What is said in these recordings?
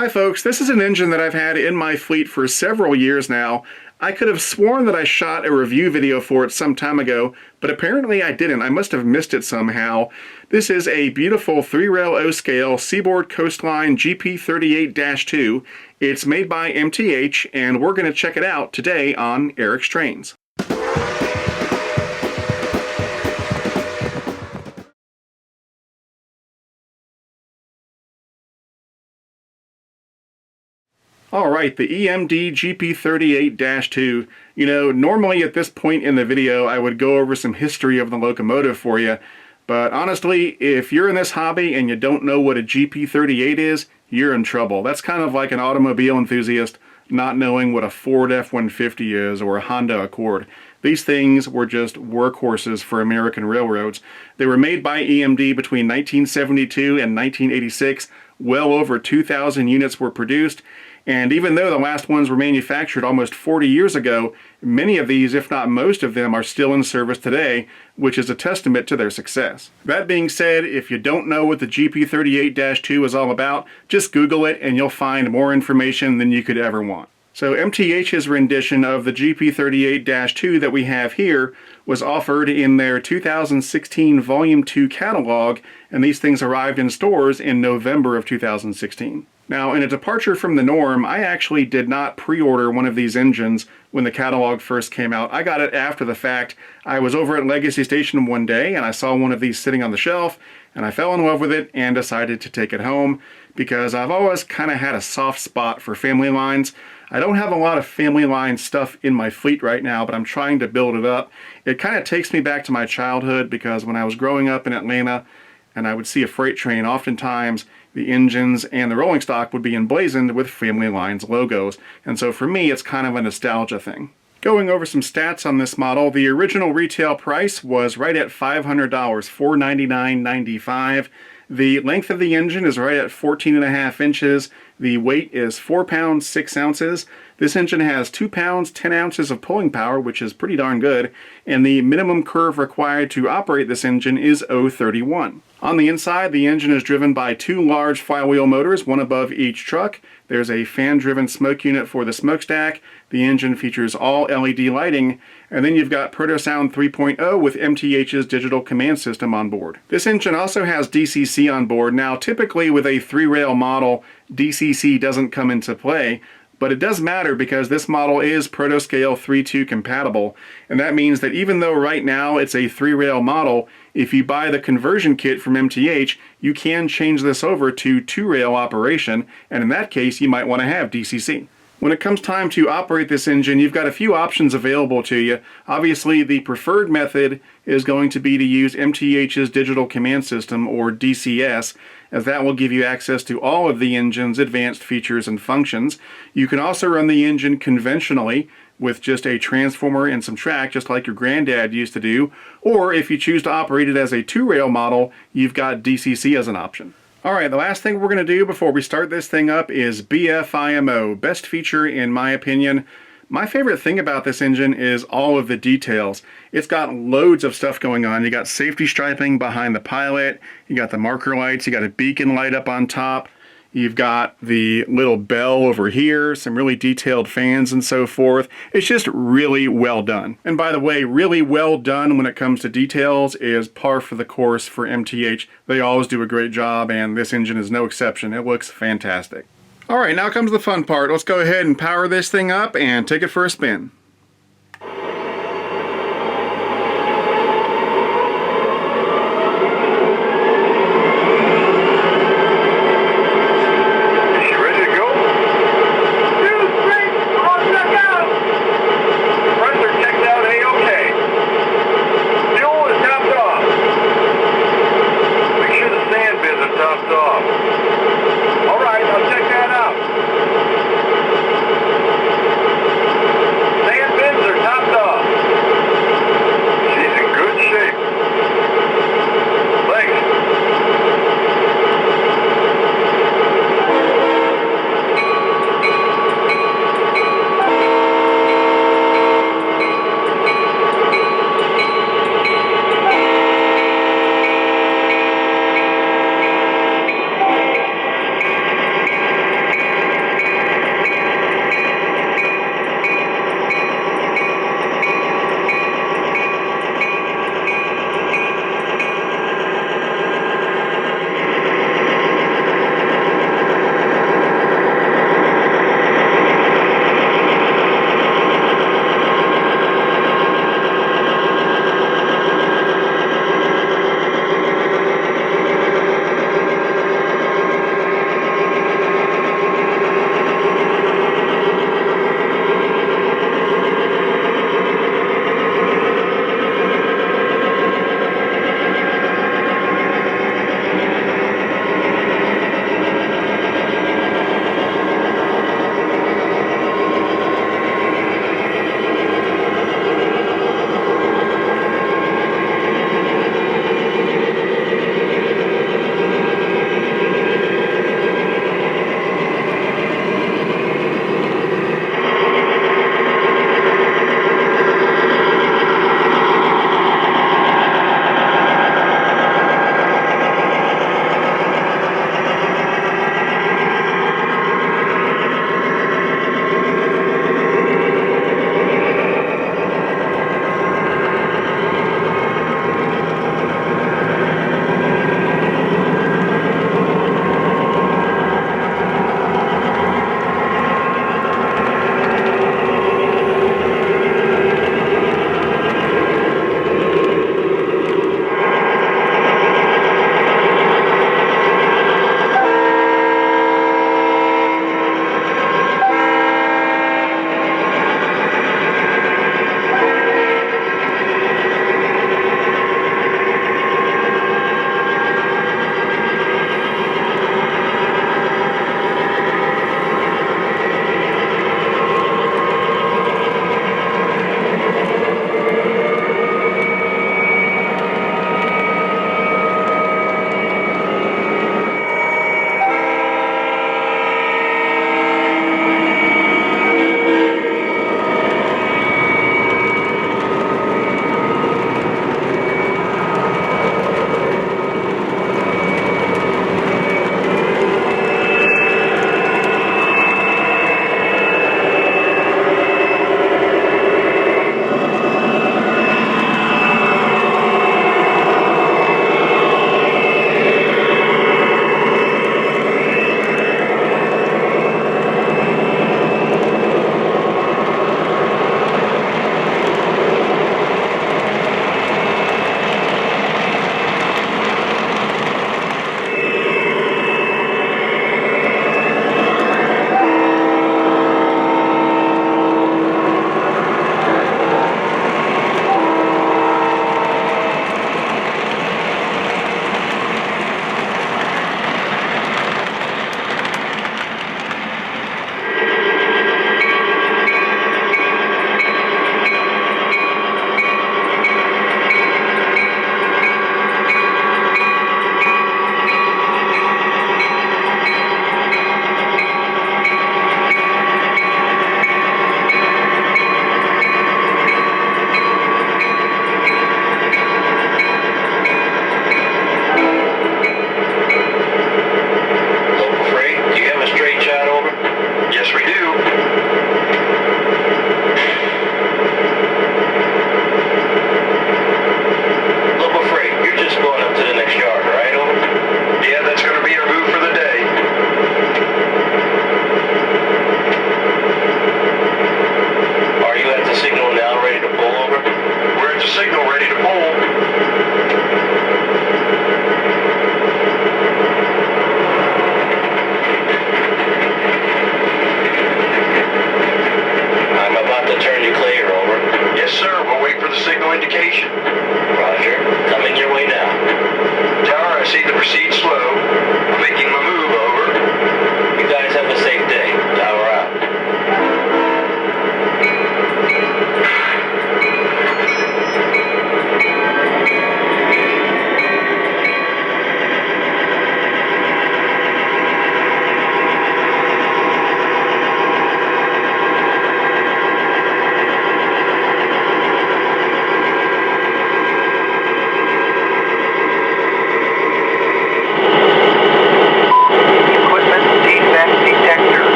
Hi folks, this is an engine that I've had in my fleet for several years now. I could have sworn that I shot a review video for it some time ago, but apparently I didn't. I must have missed it somehow. This is a beautiful 3-rail O-scale Seaboard Coastline GP38-2. It's made by MTH, and we're going to check it out today on Eric's Trains. Alright, the EMD GP38-2. You know, normally at this point in the video I would go over some history of the locomotive for you, but honestly, if you're in this hobby and you don't know what a GP38 is, you're in trouble. That's kind of like an automobile enthusiast not knowing what a Ford F-150 is or a Honda Accord. These things were just workhorses for American railroads. They were made by EMD between 1972 and 1986. Well over 2,000 units were produced. And even though the last ones were manufactured almost 40 years ago, many of these, if not most of them, are still in service today, which is a testament to their success. That being said, if you don't know what the GP38-2 is all about, just Google it and you'll find more information than you could ever want. So MTH's rendition of the GP38-2 that we have here was offered in their 2016 Volume 2 catalog, and these things arrived in stores in November of 2016. Now, in a departure from the norm, I actually did not pre-order one of these engines when the catalog first came out. I got it after the fact. I was over at Legacy Station one day and I saw one of these sitting on the shelf, and I fell in love with it and decided to take it home because I've always kind of had a soft spot for family lines. I don't have a lot of family line stuff in my fleet right now, but I'm trying to build it up. It kind of takes me back to my childhood because when I was growing up in Atlanta and I would see a freight train, oftentimes the engines and the rolling stock would be emblazoned with Family Lines logos. And so for me, it's kind of a nostalgia thing. Going over some stats on this model, the original retail price was right at $500, $499.95. The length of the engine is right at 14.5 inches. The weight is 4 pounds, 6 ounces. This engine has 2 pounds, 10 ounces of pulling power, which is pretty darn good, and the minimum curve required to operate this engine is 0.31. On the inside, the engine is driven by 2 large flywheel motors, one above each truck. There's a fan-driven smoke unit for the smokestack. The engine features all LED lighting, and then you've got ProtoSound 3.0 with MTH's digital command system on board. This engine also has DCC on board. Now, typically with a 3-rail model, DCC doesn't come into play, but it does matter because this model is Protoscale 3.2 compatible, and that means that even though right now it's a 3-rail model, if you buy the conversion kit from MTH, you can change this over to 2-rail operation, and in that case you might want to have DCC. When it comes time to operate this engine, you've got a few options available to you. Obviously, the preferred method is going to be to use MTH's Digital Command System, or DCS, as that will give you access to all of the engine's advanced features and functions. You can also run the engine conventionally with just a transformer and some track, just like your granddad used to do, or if you choose to operate it as a 2-rail model, you've got DCC as an option. Alright, the last thing we're going to do before we start this thing up is BFIMO, best feature in my opinion. My favorite thing about this engine is all of the details. It's got loads of stuff going on. You got safety striping behind the pilot, you got the marker lights, you got a beacon light up on top, you've got the little bell over here, some really detailed fans and so forth. It's just really well done. And by the way, really well done when it comes to details is par for the course for MTH. They always do a great job, and this engine is no exception. It looks fantastic. Alright, now comes the fun part. Let's go ahead and power this thing up and take it for a spin. Stay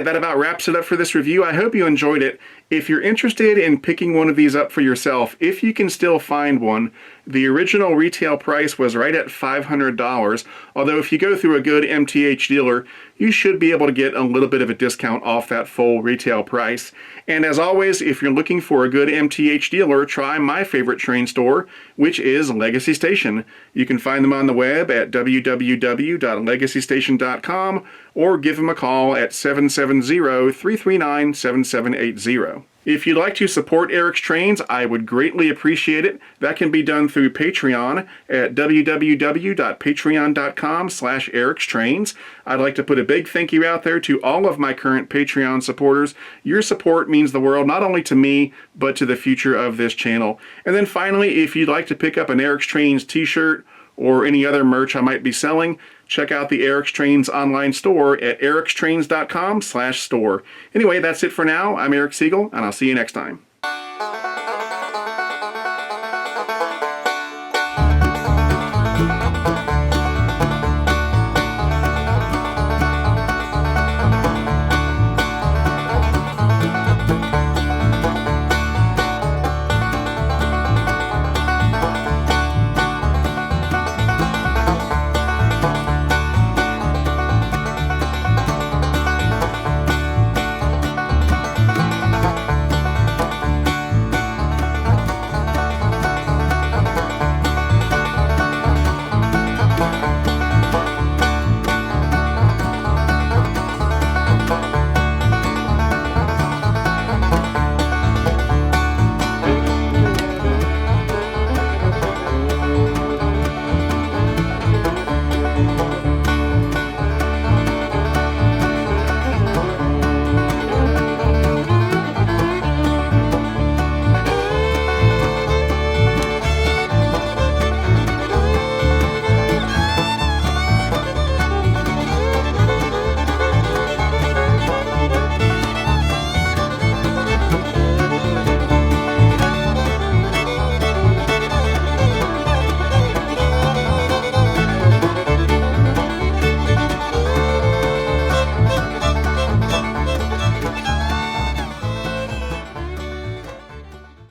right, that about wraps it up for this review. I hope you enjoyed it. If you're interested in picking one of these up for yourself, if you can still find one, the original retail price was right at $500, although if you go through a good MTH dealer, you should be able to get a little bit of a discount off that full retail price. And as always, if you're looking for a good MTH dealer, try my favorite Train store, which is Legacy Station. You can find them on the web at www.legacystation.com or give them a call at 770-339-7780. If you'd like to support Eric's Trains, I would greatly appreciate it. That can be done through Patreon at www.patreon.com/ericstrains. I'd like to put a big thank you out there to all of my current Patreon supporters. Your support means the world, not only to me, but to the future of this channel. And then finally, if you'd like to pick up an Eric's Trains t-shirt or any other merch I might be selling, check out the Eric's Trains online store at ericstrains.com/store. Anyway, that's it for now. I'm Eric Siegel, and I'll see you next time.